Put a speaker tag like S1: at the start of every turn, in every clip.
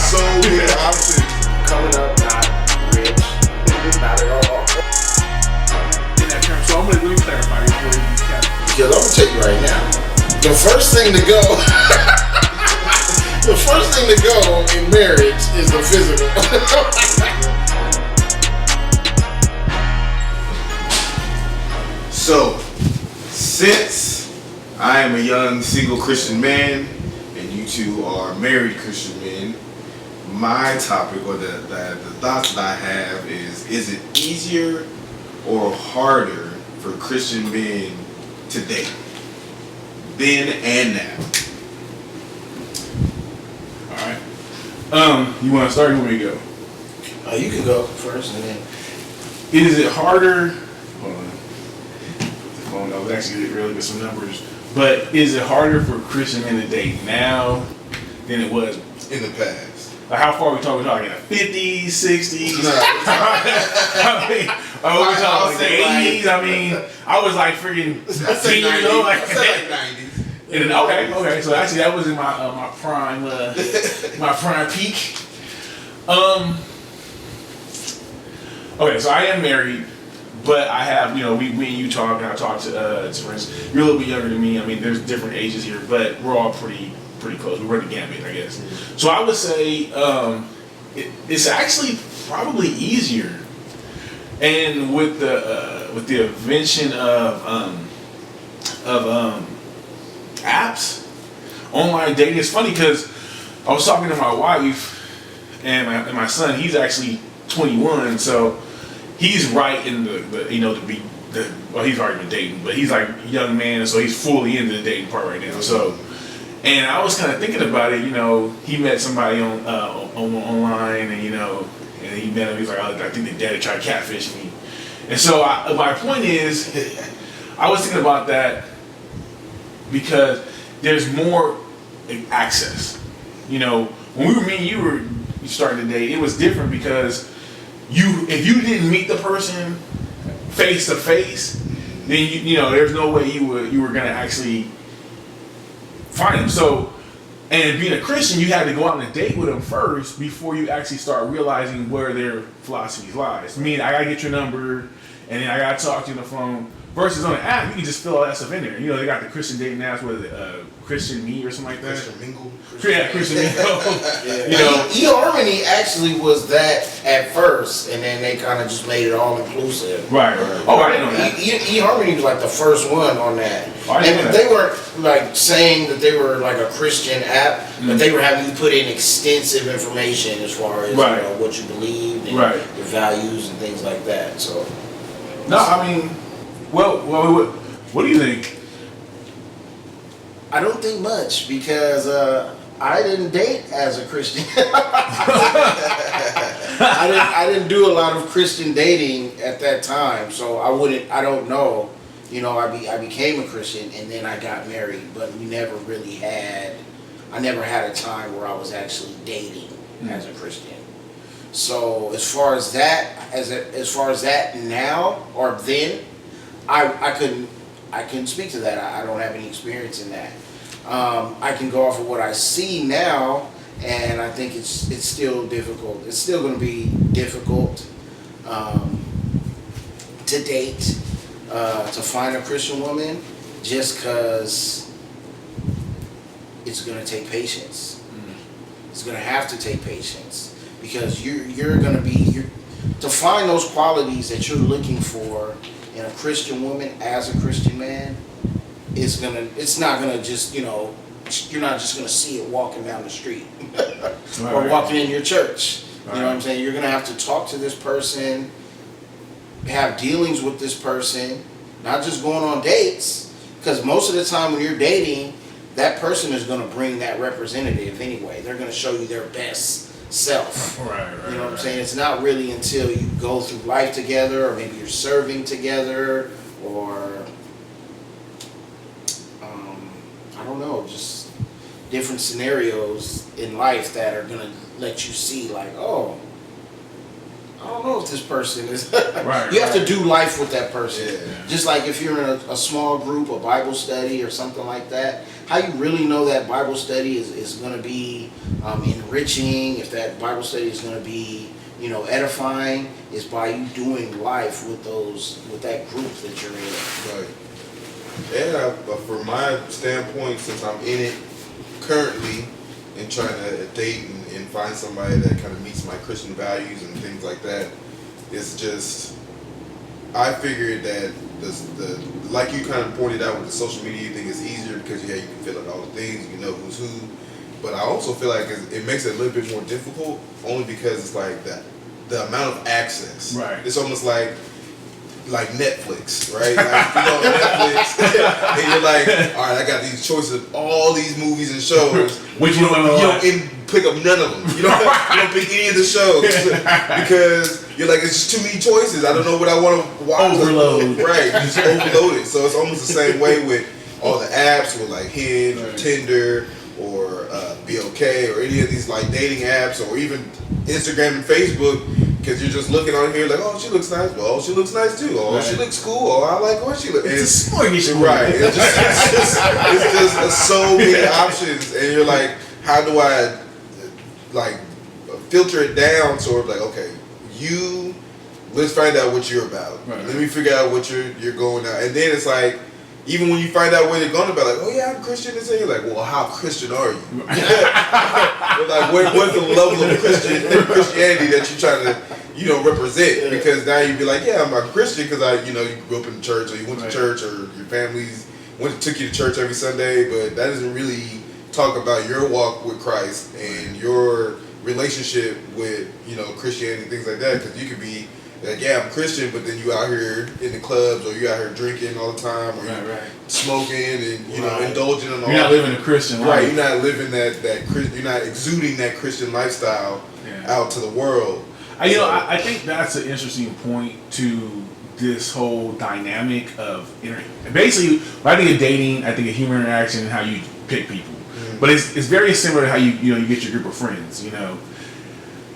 S1: so many options.
S2: Coming up, not rich, not at all.
S3: In that term. So let me clarify before you
S2: Because I'm gonna tell you right now, the first thing to go, the first thing to go in marriage is the physical.
S1: So, since I am a young single Christian man, and you two are married Christian men, my topic or the thoughts that I have is it easier or harder for Christian men to date? Then and now.
S3: Alright. You want to start or where you go?
S2: You can go first and then.
S3: Is it harder? Hold on. The phone, I was actually really with some numbers. But is it harder for Christian men to date now than it was?
S1: In the past.
S3: Like how far are we talking? We're talking 50s, 60s?
S1: No.
S3: I mean, are we talking like the 80s? I mean, I was like freaking 10 years old. Like
S1: 90s.
S3: Okay. So actually, that was in my prime, my prime peak. Okay, so I am married, but I have, we and you talk, and I talk to friends. You're a little bit younger than me. I mean, there's different ages here, but we're all pretty close. We run the gamut, I guess. So I would say it's actually probably easier, and with the invention of apps, online dating. It's funny because I was talking to my wife and my son. He's actually 21, so he's right in well, he's already been dating, but he's like a young man, so he's fully into the dating part right now. So, and I was kind of thinking about it. He met somebody online, and and he met him. He's like, I think the daddy tried catfishing me, and so my point is, I was thinking about that because there's more access. When you started to date, it was different because if you didn't meet the person face to face, then there's no way you were gonna actually find them. So, and being a Christian, you had to go out on a date with them first before you actually start realizing where their philosophies lies. I mean, I gotta get your number, and then I gotta talk to you on the phone. Versus on the app, you can just fill all that stuff in there. They got the Christian dating apps, what is it, Christian Me or something like that?
S1: Christian Mingle.
S3: Yeah, Christian Mingle.
S2: eHarmony actually was that at first, and then they kind of just made it all inclusive.
S3: Right. Oh, I didn't know that.
S2: eHarmony was like the first one on that.
S3: I didn't know
S2: And
S3: that.
S2: they weren't like saying that they were like a Christian app, but they were having you put in extensive information as far as what you believed and your values and things like that. So.
S3: No, I mean, well, what do you think?
S2: I don't think much because I didn't date as a Christian. I didn't do a lot of Christian dating at that time, so I don't know. I became a Christian and then I got married, but I never had a time where I was actually dating as a Christian. So as far as that now or then, I couldn't speak to that. I don't have any experience in that. I can go off of what I see now, and I think it's still difficult. It's still going to be difficult to date, to find a Christian woman, just because it's going to take patience. It's going to have to take patience because you're going to be to find those qualities that you're looking for in a Christian woman as a Christian man. It's not gonna just you're not just gonna see it walking down the street or walking in your church. You know what I'm saying? You're gonna have to talk to this person, have dealings with this person, not just going on dates. Because most of the time when you're dating, that person is gonna bring that representative anyway. They're gonna show you their best self.
S3: Right.
S2: You know what I'm saying? It's not really until you go through life together, or maybe you're serving together, or I don't know, just different scenarios in life that are gonna let you see, like, oh, I don't know if this person is.
S3: Right,
S2: You have to
S3: right.
S2: do life with that person.
S1: Yeah.
S2: Just like if you're in a small group, a Bible study or something like that, how you really know that Bible study is going to be enriching, if that Bible study is going to be, you know, edifying, is by you doing life with that group that you're in.
S1: Right. Yeah, but from my standpoint, since I'm in it currently and trying to date and find somebody that kind of meets my Christian values and things like that, it's just, I figured that the like you kind of pointed out with the social media thing is easier because you can fill out all the things, you know who's who. But I also feel like it makes it a little bit more difficult only because it's like the amount of access.
S3: Right.
S1: It's almost like Netflix, right? Like you go on Netflix and you're like, all right, I got these choices of all these movies and shows.
S3: Which
S1: you
S3: one
S1: don't,
S3: am I
S1: you
S3: watching?
S1: don't pick up none of them. You don't pick any of the shows because you're like, it's just too many choices. I don't know what I want to watch.
S3: Overload.
S1: Right, just overloaded. So it's almost the same way with all the apps, with like Hinge or
S3: Right.
S1: Tinder or BOK or any of these like dating apps or even Instagram and Facebook. Because you're just looking on here like, oh, she looks nice. Well, she looks nice too. Oh,
S3: Right.
S1: she looks cool. Oh, I like what she looks.
S3: It's a smorgasbord.
S1: Right. It's just so many options, and you're like, how do I like filter it down? So it's like, okay, let's find out what you're about.
S3: Right.
S1: Let me figure out what you're going out, and then it's like. Even when you find out where they're going about, like, oh yeah, I'm Christian, and say you're like, well, how Christian are you? Like, what's the level of Christianity that you're trying to, represent? Because now you'd be like, yeah, I'm a Christian because you grew up in church, or you went to
S3: Right.
S1: church, or your families took you to church every Sunday, but that doesn't really talk about your walk with Christ and your relationship with, Christianity, things like that. Because you could be like, yeah, I'm Christian, but then you out here in the clubs, or you out here drinking all the time, or you
S3: Right.
S1: smoking and
S3: Right.
S1: indulging in all.
S3: You're not living a Christian life.
S1: Right, you're not living you're not exuding that Christian lifestyle
S3: Yeah.
S1: out to the world.
S3: I think that's an interesting point to this whole dynamic of basically when I think of dating, I think of human interaction and how you pick people. But it's very similar to how you get your group of friends,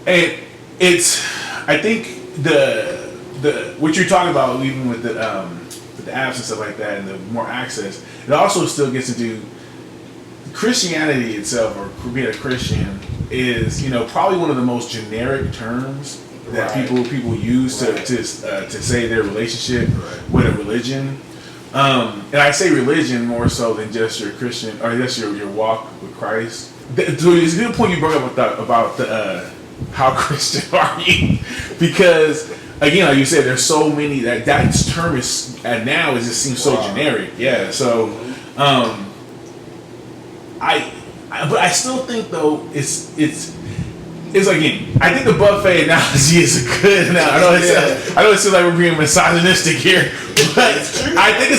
S3: and it's I think the what you're talking about, even with the apps and stuff like that, and the more access, it also still gets into Christianity itself, or being a Christian is probably one of the most generic terms that
S2: Right.
S3: people use to say their relationship with a religion. And I say religion more so than just your Christian or just your walk with Christ. So it's a good point you brought up about the how Christian are you? Because again, like you said, there's so many that term is now it just seems so generic. Yeah. So but I still think though it's again, I think the buffet analogy is a good analogy. I know it seems like we're being misogynistic here, but I think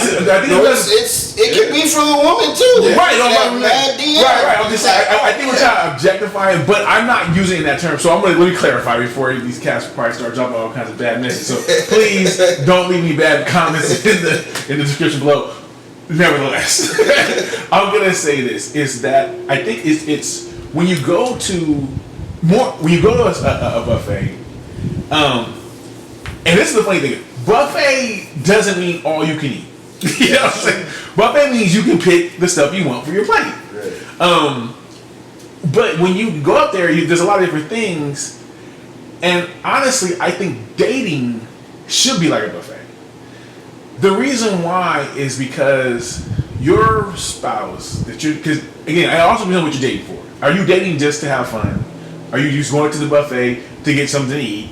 S2: It can be for the woman too.
S3: Right,
S2: That bad DM.
S3: right. I'm just saying. I think we're trying to objectify it, but I'm not using that term. So let me clarify before these cats probably start dropping all kinds of bad messages. So please don't leave me bad comments in the description below. Nevertheless, I'm gonna say this: is that I think it's when you go to a buffet, and this is the funny thing: buffet doesn't mean all you can eat. You know what I'm saying? Buffet means you can pick the stuff you want for your plate.
S1: Right.
S3: But when you go up there, there's a lot of different things. And honestly, I think dating should be like a buffet. The reason why is because your spouse, because again, I also know what you're dating for. Are you dating just to have fun? Are you just going to the buffet to get something to eat?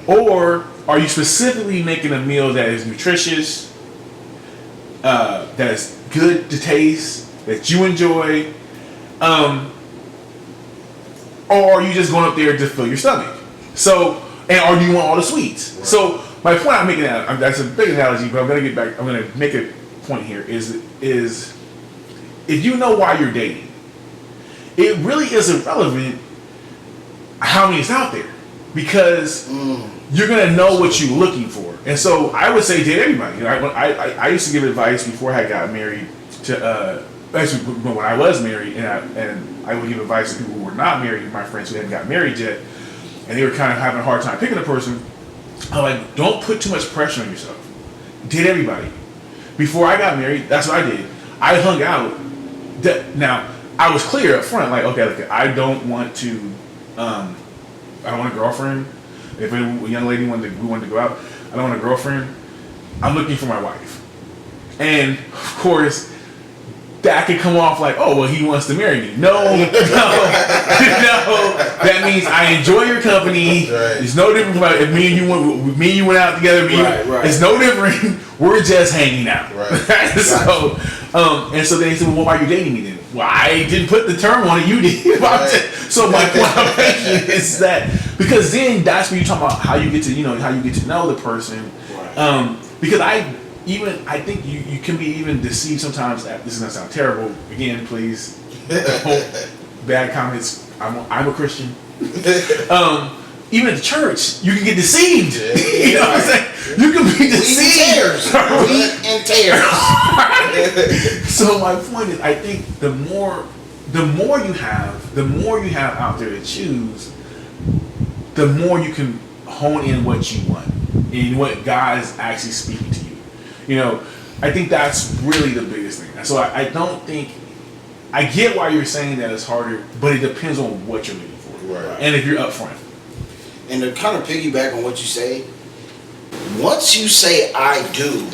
S3: Or are you specifically making a meal that is nutritious, that is good to taste, that you enjoy, or are you just going up there to fill your stomach? So, or do you want all the sweets? Right. So, my point I'm making that's a big analogy, but I'm going to make a point here is if you know why you're dating, it really is irrelevant how many is out there, because you're going to know what you're looking for. And so I would say date everybody. I used to give advice before I got married to actually when I was married, and I would give advice to people who were not married, my friends who hadn't got married yet, and they were kind of having a hard time picking a person. I'm like, don't put too much pressure on yourself. Date everybody. Before I got married, that's what I did. I hung out. Now, I was clear up front, like, okay, I don't want to, I don't want a girlfriend. If a young lady we wanted to go out, I don't want a girlfriend. I'm looking for my wife. And, of course, that could come off like, oh, well, he wants to marry me. No, no, no. That means I enjoy your company.
S1: Right.
S3: It's no different from if me and you went out together.
S2: Right.
S3: It's no different. We're just hanging out.
S1: Right.
S3: So, and so they said, well, why are you dating me then? Well, I didn't put the term on it. You did.
S1: Right.
S3: So my point I'm making is that because then that's when you talk about how you get to know the person.
S2: Right.
S3: Because I think you can be even deceived sometimes. This is gonna sound terrible. Again, please, bad comments. I'm a Christian. Even at the church, you can get deceived.
S1: Yeah.
S3: You know what I'm saying? You can be deceived.
S2: Wheat and tears.
S3: So my point is, I think the more you have out there to choose, the more you can hone in what you want and what God is actually speaking to you. You know, I think that's really the biggest thing. So I don't think, I get why you're saying that it's harder, but it depends on what you're looking for.
S1: Right.
S3: And if you're upfront.
S2: And to kind of piggyback on what you say, once you say I do,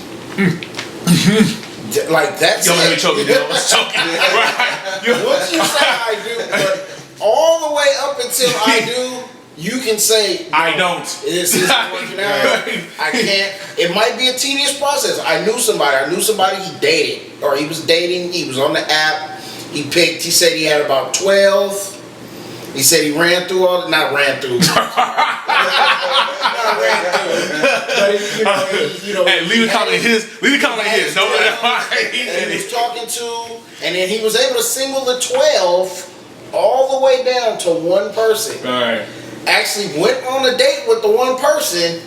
S2: like that's
S3: Yo, let me
S2: it.
S3: choke you. Let's choke you. Right.
S2: Once you say I do, but all the way up until I do, you can say
S3: I don't.
S2: This isn't working out. I can't. It might be a tedious process. I knew somebody he dated, or he was dating. He was on the app. He said he had about 12. He said he ran through all. Not ran through. Not ran through. But
S3: Hey, leave a comment his. Leave a comment his. No,
S2: and he was talking to, and then he was able to single the 12 all the way down to one person.
S3: All right.
S2: Actually went on a date with the one person,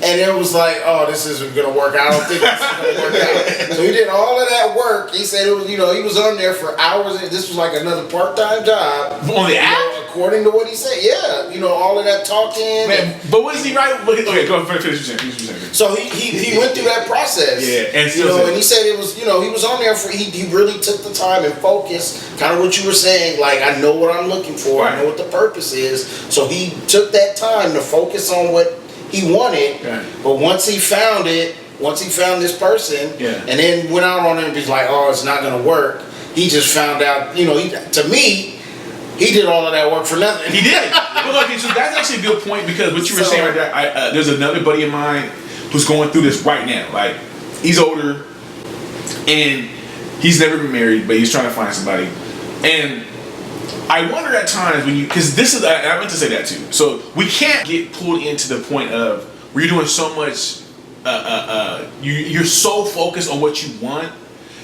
S2: and it was like, oh, this isn't gonna work out. I don't think this is gonna work out. So he did all of that work. He said it was, he was on there for hours. This was like another part-time job
S3: On the app?
S2: according to what he said. Yeah, all of that talking.
S3: Man, but was he right? Okay, go ahead, finish your sentence.
S2: So he went through that process.
S3: Yeah, and
S2: and he said it was, he was on there for, he really took the time and focused, kind of what you were saying, like, I know what I'm looking for,
S3: Right.
S2: I know what the purpose is. So he took that time to focus on what he wanted,
S3: Right.
S2: but once he found this person,
S3: Yeah.
S2: and then went out on it and was like, oh, it's not gonna work. He just found out, to me, he did all of that work for nothing.
S3: He did. Well, okay, so that's actually a good point because what you were saying right there, there's another buddy of mine who's going through this right now. Like, he's older and he's never been married, but he's trying to find somebody. And I wonder at times because this is, I meant to say that too. So we can't get pulled into the point of where you're doing so much, you're so focused on what you want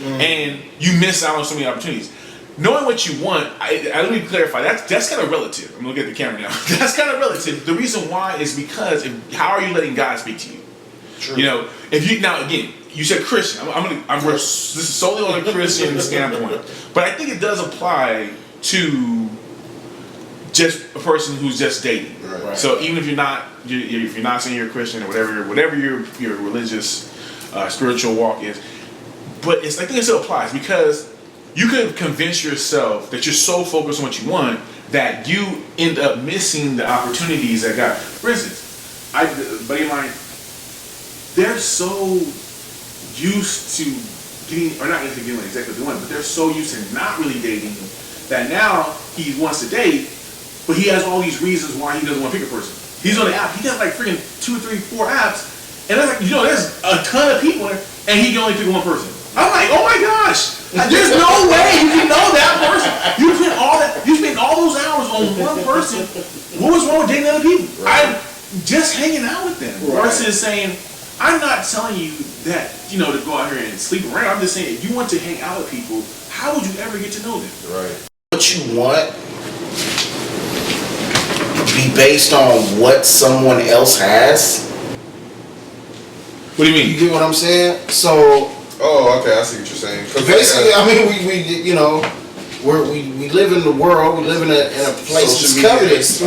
S3: and you miss out on so many opportunities. Knowing what you want, let me clarify, that's kind of relative. I'm looking at the camera now. That's kind of relative. The reason why is because how are you letting God speak to you?
S2: True.
S3: If you, now again, you said Christian. This is solely on a Christian standpoint, but I think it does apply to just a person who's just dating.
S1: Right.
S3: So even if you're not saying you're a Christian or whatever your religious, spiritual walk is, but I think it still applies because you could convince yourself that you're so focused on what you want that you end up missing the opportunities that God. For instance, a buddy of mine, they're so used to getting, or not exactly what they want, but they're so used to not really dating that now he wants to date, but he has all these reasons why he doesn't want to pick a person. He's on the app. He got like freaking 2, 3, 4 apps, and that's like, there's a ton of people there, and he can only pick one person. I'm like, oh my gosh, there's no way you can know that person. You spent all those hours on one person. What was wrong with dating other people?
S2: Right.
S3: I'm just hanging out with them versus saying, I'm not telling you that, to go out here and sleep around. I'm just saying, if you want to hang out with people, how would you ever get to know them?
S1: Right.
S2: What you want be based on what someone else has.
S3: What do you
S2: You
S3: mean?
S2: get what I'm saying? So
S1: Oh, okay. I see what you're saying. 'Cause
S2: basically, I mean, we live in the world. We live in a place that's
S1: Social media.
S2: covetous.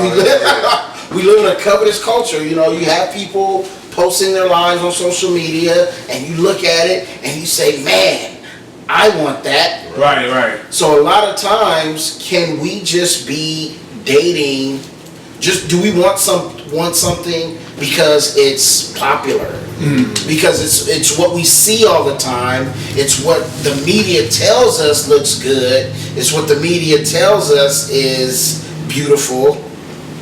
S2: we live in a covetous culture. You know, you have people posting their lives on social media, and you look at it and you say, man, I want that.
S3: Right.
S2: So a lot of times, can we just be dating? Just do we want something because it's popular? Because it's what we see all the time. It's what the media tells us looks good. It's what the media tells us is beautiful.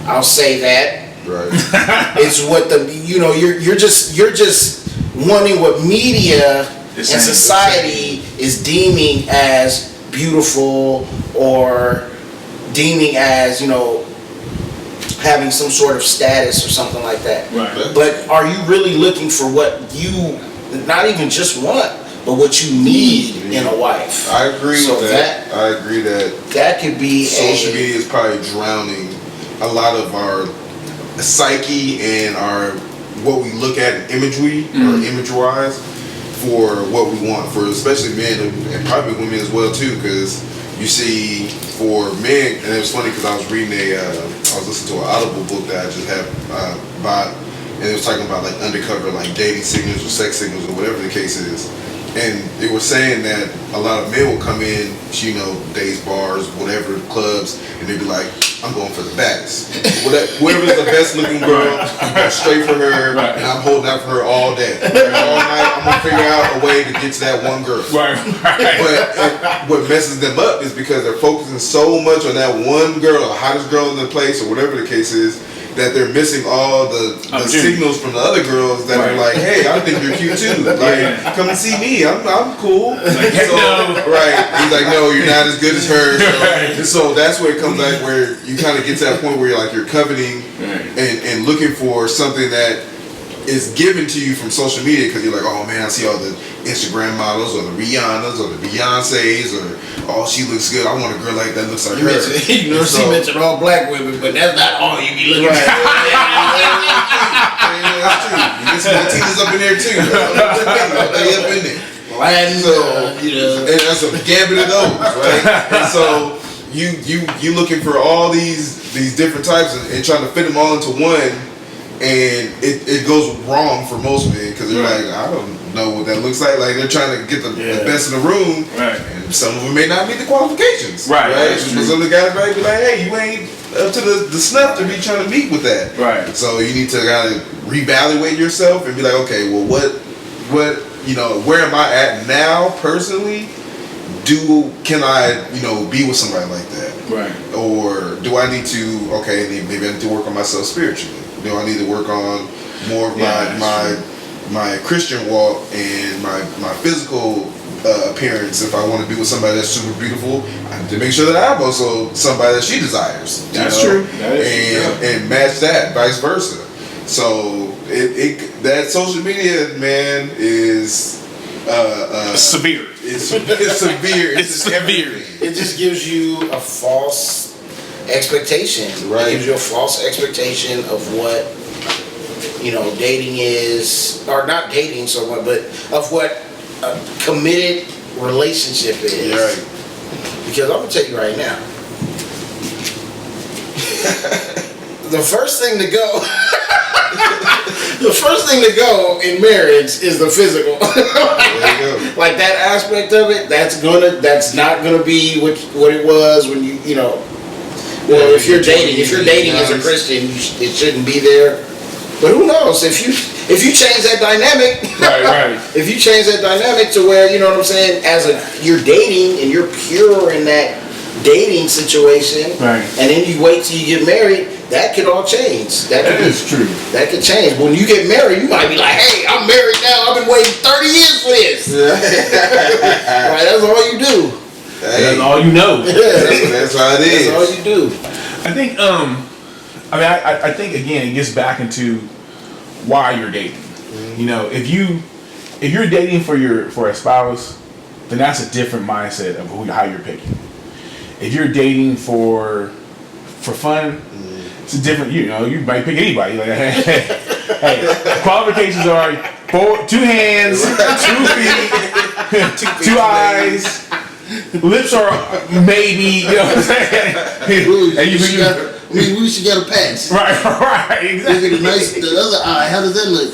S2: I'll say that.
S1: Right.
S2: It's what you're just wanting what media and society is deeming as beautiful, or deeming as, having some sort of status or something like that.
S3: Right.
S2: But are you really looking for what you not even just want, but what you need in a wife?
S1: I agree with that. I agree
S2: that could be
S1: social media is probably drowning a lot of our psyche and what we look at imagery or image-wise for what we want, for especially men and probably women as well too, because you see for men, and it was funny because I was reading I was listening to an Audible book that I just had bought, and it was talking about like undercover like dating signals or sex signals or whatever the case is. And they were saying that a lot of men will come in, days, bars, whatever, clubs, and they'd be like, I'm going for the baddest. Whoever's the best looking girl, I'm going straight for her, and I'm holding out for her all day. All night, I'm going to figure out a way to get to that one girl.
S3: Right.
S1: But what messes them up is because they're focusing so much on that one girl, the hottest girl in the place, or whatever the case is, that they're missing all the signals from the other girls that are like, hey, I think you're cute too. Like, come and see me. I'm cool.
S3: Like,
S1: right. He's like, no, you're not as good as her. So that's where it comes back, where you kind of get to that point where you're coveting and looking for something that is given to you from social media, because you're like, oh man, I see all the Instagram models or the Rihannas or the Beyonces, or oh, she looks good, I want a girl like that looks like her.
S2: She mentioned all black women, but that's not all you be looking at.
S1: That's true. You get some Latinas up in there too. They up in there.
S2: Latin,
S1: and that's a gambit of those, right? And so you looking for all these different types and trying to fit them all into one. And it goes wrong for most men, because they're like, I don't know what that looks like. Like, they're trying to get the best in the room, and some of them may not meet the qualifications. Right. But some of the guys might be like, hey, you ain't up to the snuff to be trying to meet with that. Right. So you need to kind of reevaluate yourself and be like, okay, well, what where am I at now personally? Can I be with somebody like that? Right. Or do I need to maybe I need to work on myself spiritually? Do I need to work on more of my Christian walk and my physical appearance? If I want to be with somebody that's super beautiful, I have to make sure that I'm also somebody that she desires.
S3: That's true.
S1: And match that, vice versa. So that social media, man, is
S3: severe.
S1: It's severe.
S3: It's severe.
S2: It just gives you a false expectation. Right. It gives you a false expectation of what dating is, or not dating so much, but of what a committed relationship is. Right. Because I'm gonna tell you right now, the first thing to go. The first thing to go in marriage is the physical. Like that aspect of it, that's not gonna be what it was when well, if you're dating as a Christian, it shouldn't be there. But who knows? If you change that dynamic, right. If you change that dynamic to where, you know what I'm saying, you're dating and you're pure in that dating situation, right. And then you wait till you get married, that could all change. That is true. That could change. When you get married, you might be like, hey, I'm married now. I've been waiting 30 years for this. Right, that's all you do.
S3: Hey. That's all you know.
S1: That's how it is.
S2: That's all you do.
S3: I think. I think again, it gets back into why you're dating. Mm-hmm. If you're dating for a spouse, then that's a different mindset of how you're picking. If you're dating for fun, it's a different. You might pick anybody. Like, hey, qualifications are 2 hands, 2 feet, 2 eyes. Lips are maybe, what I'm saying?
S2: We should get a patch.
S3: Right, exactly.
S2: Look at the nice, the other eye. How does that look?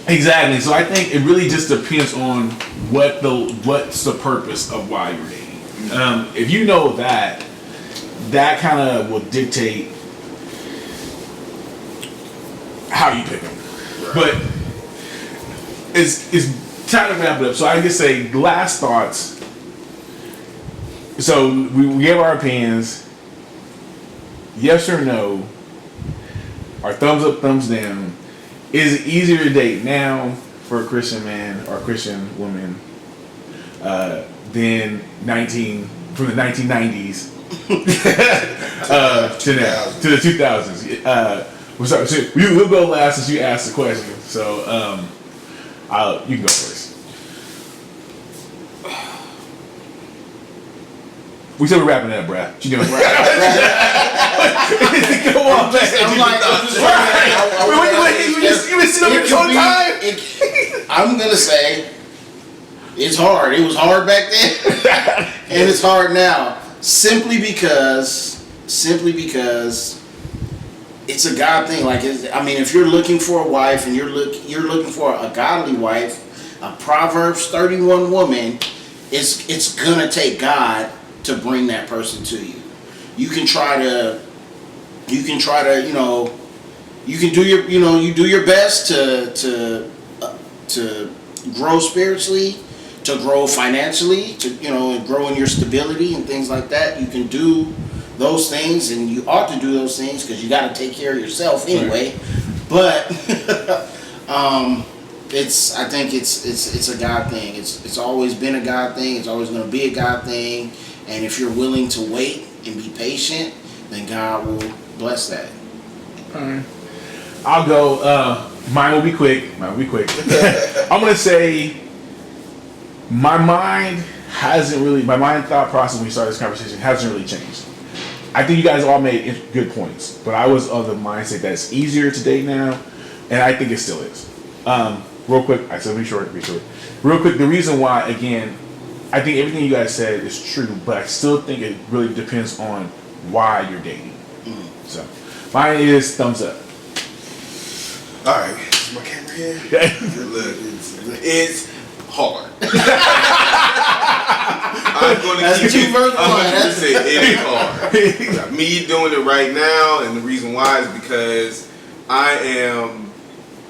S3: Exactly. So I think it really just depends on what's the purpose of why you're dating. If you know that kind of will dictate how you pick them. Right. But it's time to wrap it up. So I just say last thoughts. So we gave our opinions. Yes or no? Our thumbs up, thumbs down. Is it easier to date now for a Christian man or a Christian woman than from the 1990s to now, to the 2000s? So we'll go last since you asked the question. So you can go first. We said we're wrapping it up, Brad. What you doing? Come on, man. You been sitting over the whole time?
S2: I'm going to say it's hard. It was hard back then. And it's hard now. Simply because it's a God thing. Like, if you're looking for a wife and you're looking for a godly wife, a Proverbs 31 woman, it's going to take God to bring that person to you. You can try to, you do your best to grow spiritually, to grow financially, to grow in your stability and things like that. You can do those things, and you ought to do those things because you got to take care of yourself anyway. Right. But I think it's a God thing. It's always been a God thing. It's always going to be a God thing. And if you're willing to wait and be patient, then God will bless that.
S3: All right. I'll go. Mine will be quick. I'm going to say my mind thought process when we started this conversation hasn't really changed. I think you guys all made good points, but I was of the mindset that it's easier to date now, and I think it still is. Real quick, I said be short. Real quick, the reason why, again, I think everything you guys said is true, but I still think it really depends on why you're dating. So, mine is thumbs up.
S1: All right, is my camera here? Look, it's hard. I'm going to keep it. Say it is hard. Me doing it right now, and the reason why is because I am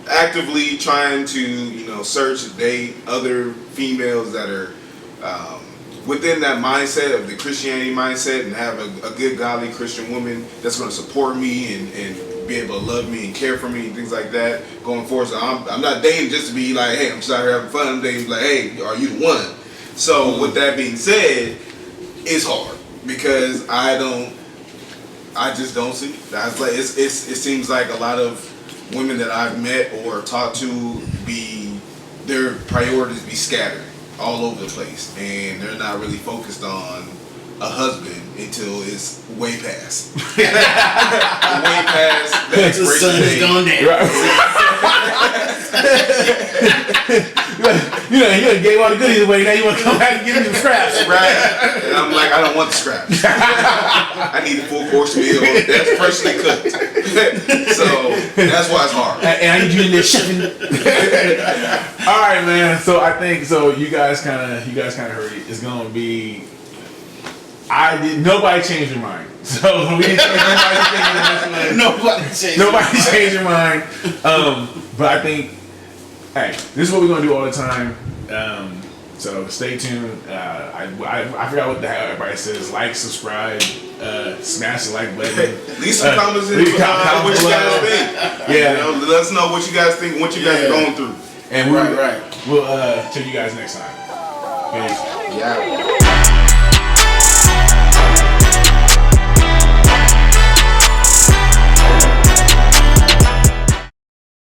S1: actively trying to, search and date other females that are within that mindset of the Christianity mindset, and have a good godly Christian woman that's going to support me and be able to love me and care for me and things like that going forward. So I'm not dating just to be like, hey, I'm just out here having fun. I'm dating like, hey, are you the one? So with that being said, it's hard because I just don't see it. That's like it seems like a lot of women that I've met or talked to their priorities be scattered all over the place, and they're not really focused on a husband until it's way past. Way past the expiration date.
S2: Going down.
S3: You gave all the goodies away, now you want to come back and give me the scraps.
S1: Right. And I'm like, I don't want the scraps. I need a full course meal that's freshly cooked. So that's why it's hard.
S3: And I need you in there chefing. All right, man. So I think you guys kind of heard it. It's gonna be. Nobody changed their mind. So we didn't change
S2: Nobody
S3: changed their mind. But I think, hey, this is what we're gonna do all the time. So stay tuned. I forgot what the hell everybody says. Like, subscribe, smash the like button.
S1: Leave some comments in what you guys think. Yeah, let us know what you guys think, what you guys are going through.
S3: And we'll check you guys next time. Peace.
S2: Yeah.